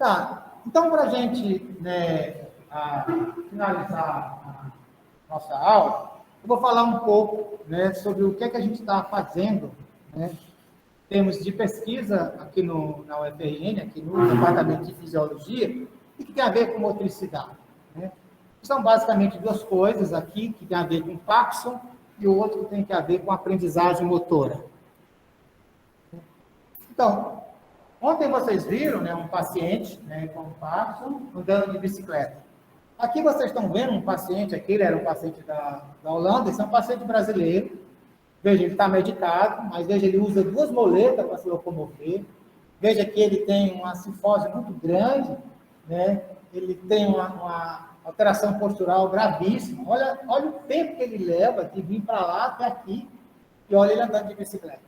Tá, então, para a gente, né, finalizar a nossa aula, eu vou falar um pouco, né, sobre o que é que a gente está fazendo, né, em termos de pesquisa aqui na UFRN, aqui no Departamento de Fisiologia, e que tem a ver com motricidade, né? São basicamente duas coisas aqui, que tem a ver com Parkinson, e o outro tem a ver com aprendizagem motora. Então, ontem vocês viram, né, um paciente, né, com Parkinson andando de bicicleta. Aqui vocês estão vendo um paciente, aqui ele era um paciente da Holanda, esse é um paciente brasileiro. Veja, ele está medicado, mas veja, ele usa duas moletas para se locomover. Veja que ele tem uma cifose muito grande, né? Ele tem uma alteração postural gravíssima. Olha o tempo que ele leva de vir para lá até aqui, e olha ele andando de bicicleta.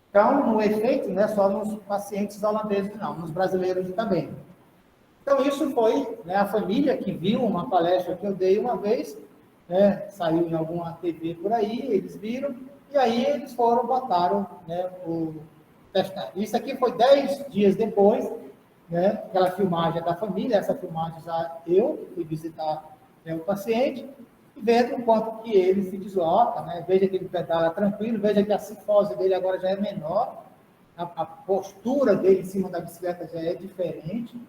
Então, no efeito, não é só nos pacientes holandeses, não, nos brasileiros também. Então, isso foi, né, a família que viu uma palestra que eu dei uma vez, né, saiu em alguma TV por aí, eles viram, e aí eles botaram, né, o testar. Isso aqui foi 10 dias depois, né, aquela filmagem da família, essa filmagem já eu fui visitar, né, o paciente, e vendo o quanto que ele se desloca, né, veja que ele pedala tranquilo, veja que a cifose dele agora já é menor, a postura dele em cima da bicicleta já é diferente,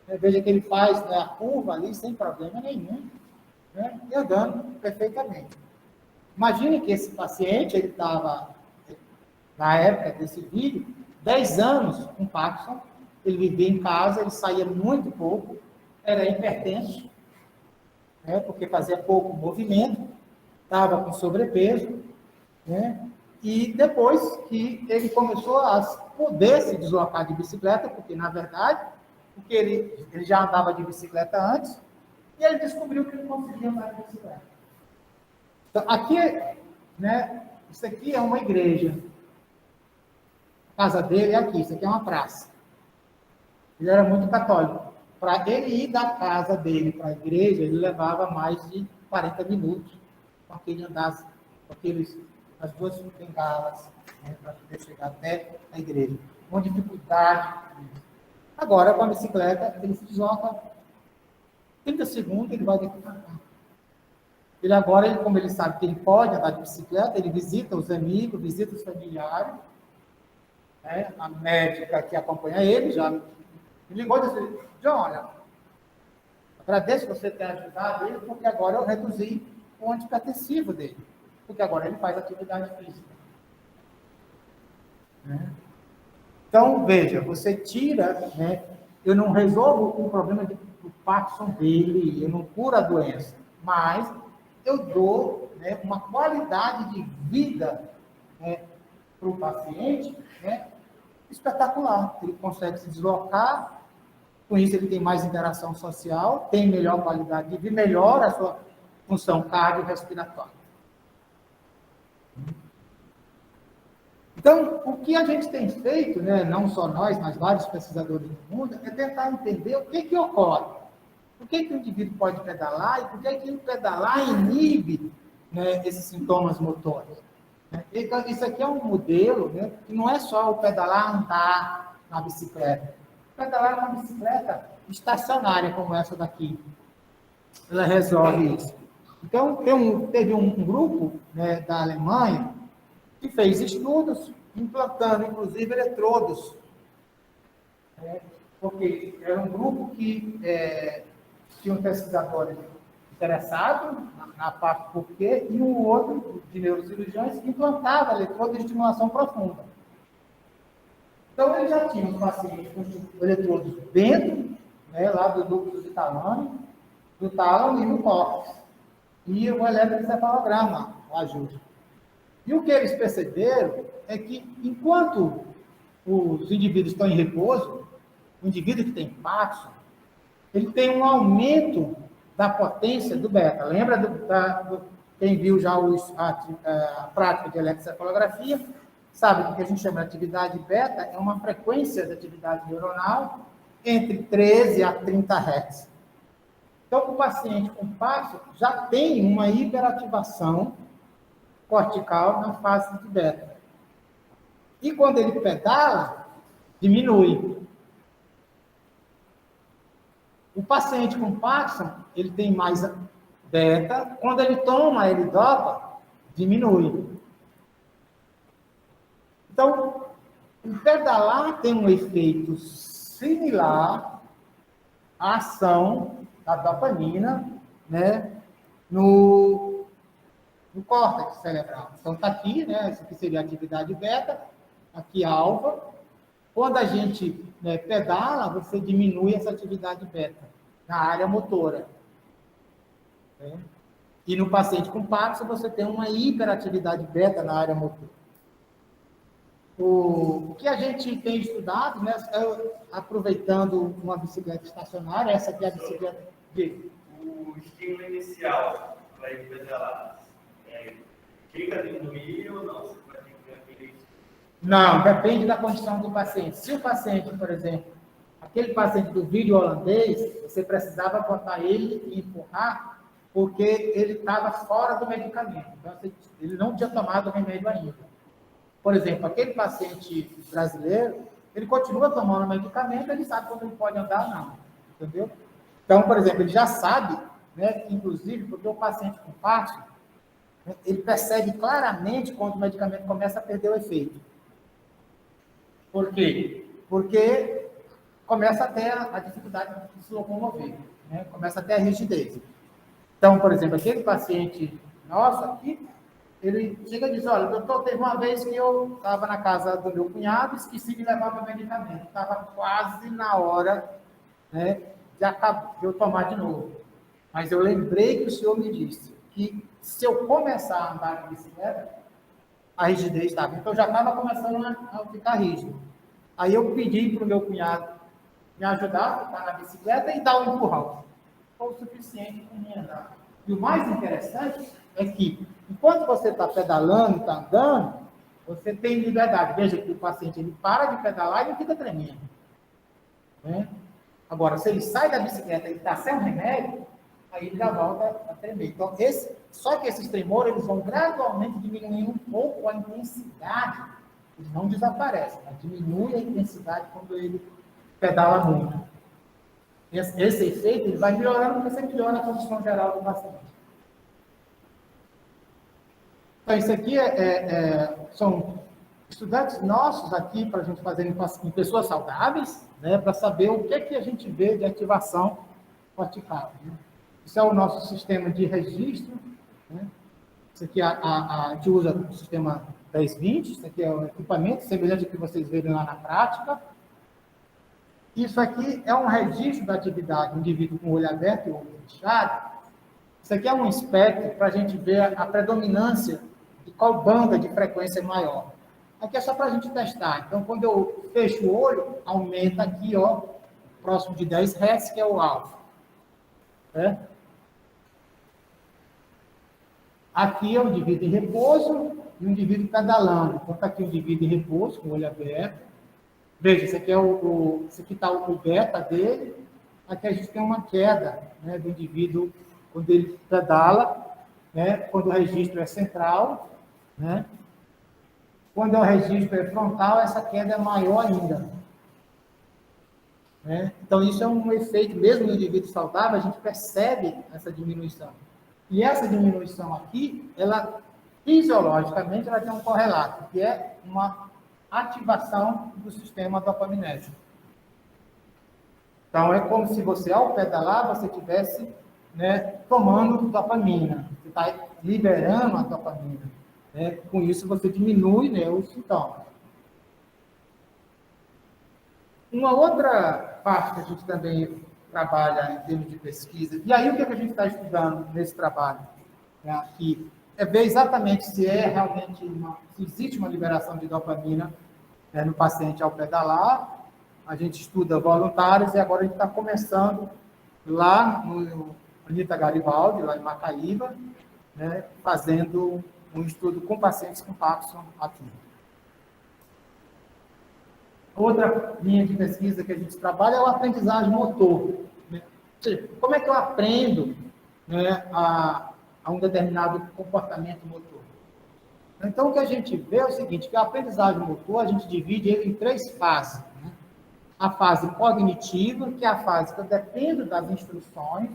né, veja que ele faz, né, a curva ali sem problema nenhum, né, e andando perfeitamente. Imagine que esse paciente, ele estava, na época desse vídeo, 10 anos com Parkinson, ele vivia em casa, ele saía muito pouco, era hipertenso, né, porque fazia pouco movimento, estava com sobrepeso, né, e depois que ele começou a poder se deslocar de bicicleta, porque, na verdade, porque ele já andava de bicicleta antes, e ele descobriu que ele conseguia andar de bicicleta. Então, aqui, né, isso aqui é uma igreja. A casa dele é aqui, isso aqui é uma praça. Ele era muito católico. Para ele ir da casa dele para a igreja, ele levava mais de 40 minutos com aquele andar, com as duas bengalas, né, para poder chegar até a igreja. Uma dificuldade. Agora, com a bicicleta, ele se desloca 30 segundos, ele vai daqui para cá. Ele agora, como ele sabe que ele pode andar de bicicleta, ele visita os amigos, visita os familiares, né? A médica que acompanha ele já me ligou e disse: John, olha, agradeço você ter ajudado ele, porque agora eu reduzi o antipertensivo dele, porque agora ele faz atividade física. Né? Então, veja, você tira, né, eu não resolvo o problema do Parkinson dele, eu não curo a doença, mas eu dou, né, uma qualidade de vida, né, para o paciente, né, espetacular. Ele consegue se deslocar, com isso ele tem mais interação social, tem melhor qualidade de vida, melhora a sua função cardiorrespiratória. Então, o que a gente tem feito, né, não só nós, mas vários pesquisadores do mundo, é tentar entender o que ocorre. Por que o indivíduo pode pedalar e por que o pedalar inibe, né, esses sintomas motores. Então, isso aqui é um modelo, né, que não é só o pedalar andar na bicicleta. Pedalar uma bicicleta estacionária como essa daqui, ela resolve isso. Então, teve um grupo, né, da Alemanha que fez estudos implantando, inclusive, eletrodos. Porque era um grupo que tinha um pesquisador interessado na parte porquê, e um outro de neurocirurgiões que implantava eletrodo de estimulação profunda. Então, ele já tinha os pacientes com eletrodos dentro, né, lá do núcleo de tálamo, do tálamo e no córtex. E o eletroencefalograma ajuda. E o que eles perceberam é que, enquanto os indivíduos estão em repouso, o indivíduo que tem Parkinson, ele tem um aumento da potência do beta. Lembra quem viu já a prática de eletroencefalografia, sabe que a gente chama de atividade beta, é uma frequência de atividade neuronal entre 13 a 30 Hz. Então, o paciente com Parkinson já tem uma hiperativação cortical na fase de beta. E quando ele pedala, diminui. O paciente com Parkinson, ele tem mais beta, quando ele toma L-Dopa, diminui. Então, o pedalar tem um efeito similar à ação da dopamina, né, no córtex cerebral. Então, está aqui, né, essa aqui seria a atividade beta, aqui a alfa. Quando a gente, né, pedala, você diminui essa atividade beta na área motora. Né? E no paciente com Parkinson, você tem uma hiperatividade beta na área motora. O que a gente tem estudado, né, aproveitando uma bicicleta estacionária, essa aqui é a bicicleta de... O estímulo inicial para ir pedalar, chega a diminuir ou não? Você vai ter que ver isso? Não, depende da condição do paciente. Se o paciente, por exemplo, aquele paciente do vídeo holandês, você precisava botar ele e empurrar, porque ele estava fora do medicamento. Então, ele não tinha tomado o remédio ainda. Por exemplo, aquele paciente brasileiro, ele continua tomando o medicamento, ele sabe quando ele pode andar ou não. Entendeu? Então, por exemplo, ele já sabe, né, inclusive, porque o paciente com Parkinson, né, ele percebe claramente quando o medicamento começa a perder o efeito. Por quê? Porque começa a ter a dificuldade de se locomover, né? Começa a ter a rigidez. Então, por exemplo, aquele paciente nosso aqui, ele chega e diz, olha, doutor, teve uma vez que eu estava na casa do meu cunhado, esqueci de levar meu medicamento. Estava quase na hora, né, de eu tomar de novo. Mas eu lembrei que o senhor me disse que se eu começar a andar de bicicleta, a rigidez estava. Então, já estava começando a ficar rígido. Aí eu pedi para o meu cunhado me ajudar a ficar na bicicleta e dar um empurrão. Foi o suficiente para mim andar. E o mais interessante é que, enquanto você está pedalando, está andando, você tem liberdade. Veja que o paciente ele para de pedalar e não fica tremendo. Né? Agora, se ele sai da bicicleta e está sem o remédio, aí ele já volta a tremer. Então, só que esses tremores eles vão gradualmente diminuindo um pouco a intensidade. Eles não desaparecem, mas diminui a intensidade quando ele pedala muito. Esse efeito ele vai melhorando porque você melhora a condição geral do paciente. Então, isso aqui são estudantes nossos aqui para a gente fazer em pessoas saudáveis, né, para saber o que é que a gente vê de ativação cortical. Né? Isso é o nosso sistema de registro. Né? Isso aqui a gente usa o sistema 1020, isso aqui é o equipamento, semelhante ao que vocês verem lá na prática. Isso aqui é um registro da atividade do indivíduo com o olho aberto e o olho fechado. Isso aqui é um espectro para a gente ver a predominância de qual banda de frequência é maior. Aqui é só para a gente testar. Então, quando eu fecho o olho, aumenta aqui, ó, próximo de 10 Hz, que é o alfa. É? Aqui é o indivíduo em repouso e o indivíduo pedalando. Então, está aqui o indivíduo em repouso, com o olho aberto. Veja, esse aqui está o beta dele. Aqui a gente tem uma queda, né, do indivíduo quando ele pedala, né, quando o registro é central, né? Quando o registro é frontal, essa queda é maior ainda. Né? Então, isso é um efeito, mesmo no indivíduo saudável, a gente percebe essa diminuição. E essa diminuição aqui, ela, fisiologicamente, ela tem um correlato, que é uma ativação do sistema dopaminérgico. Então, é como se você, ao pedalar, você estivesse, né, tomando dopamina. Você está liberando a dopamina. Né? Com isso, você diminui, né, os sintomas. Uma outra parte que a gente também trabalha em termos de pesquisa, e aí o que a gente está estudando nesse trabalho, né, aqui, é ver exatamente se realmente se existe uma liberação de dopamina, né, no paciente ao pedalar. A gente estuda voluntários e agora a gente está começando lá no Anita Garibaldi, lá em Macaíba, né, fazendo um estudo com pacientes com Parkinson aqui. Outra linha de pesquisa que a gente trabalha é o aprendizagem motor. Né? Ou seja, como é que eu aprendo, né, a um determinado comportamento motor? Então, o que a gente vê é o seguinte, que a aprendizagem motor, a gente divide ele em 3 fases. Né? a fase cognitiva, que é a fase que eu dependo das instruções,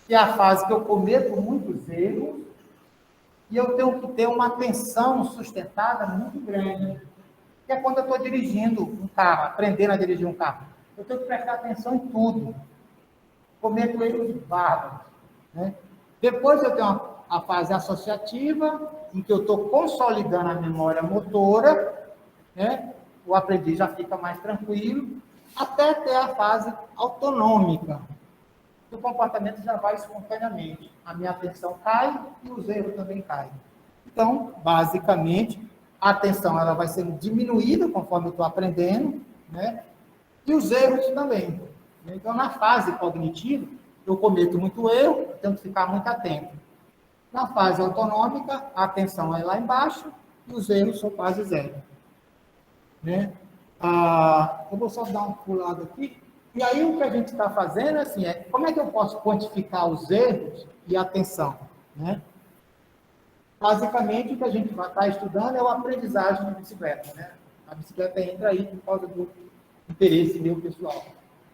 que é a fase que eu cometo muitos erros, e eu tenho que ter uma atenção sustentada muito grande, que é quando eu estou dirigindo um carro, aprendendo a dirigir um carro. Eu tenho que prestar atenção em tudo. Cometo erros bárbaros, né? Depois eu tenho a fase associativa, em que eu estou consolidando a memória motora, né? O aprendiz já fica mais tranquilo, até ter a fase autonômica. O comportamento já vai espontaneamente. A minha atenção cai e os erros também caem. Então, basicamente, a atenção ela vai sendo diminuída conforme eu estou aprendendo, né? E os erros também. Então, na fase cognitiva, eu cometo muito erro, eu tenho que ficar muito atento. Na fase autonômica, a atenção é lá embaixo e os erros são quase zero. Né? Eu vou só dar uma pulada aqui. E aí, o que a gente está fazendo assim, é como é que eu posso quantificar os erros e a atenção? Né? Basicamente, o que a gente vai estar estudando é o aprendizagem de bicicleta. Né? A bicicleta entra aí por causa do interesse meu pessoal.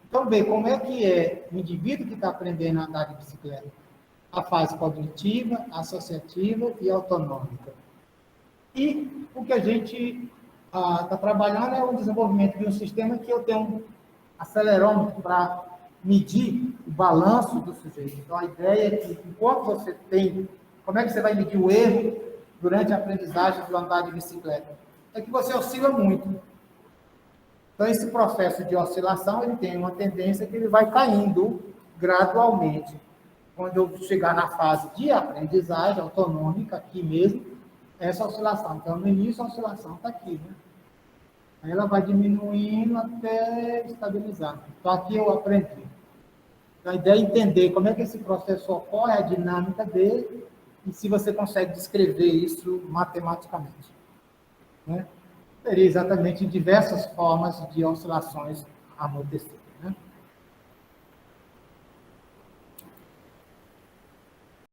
Então, bem, como é que é o indivíduo que está aprendendo a andar de bicicleta? A fase cognitiva, associativa e autonômica. E o que a gente está trabalhando é o desenvolvimento de um sistema que eu tenho um acelerômetro para medir o balanço do sujeito. Então, a ideia é que, enquanto você tem... Como é que você vai medir o erro durante a aprendizagem do andar de bicicleta? É que você oscila muito. Então, esse processo de oscilação, ele tem uma tendência que ele vai caindo gradualmente. Quando eu chegar na fase de aprendizagem autonômica, aqui mesmo, essa oscilação. Então, no início, a oscilação está aqui, né? Aí ela vai diminuindo até estabilizar. Então, aqui eu aprendi. A ideia é entender como é que esse processo ocorre, a dinâmica dele, e se você consegue descrever isso matematicamente. Né? Teria exatamente diversas formas de oscilações acontecerem. Né?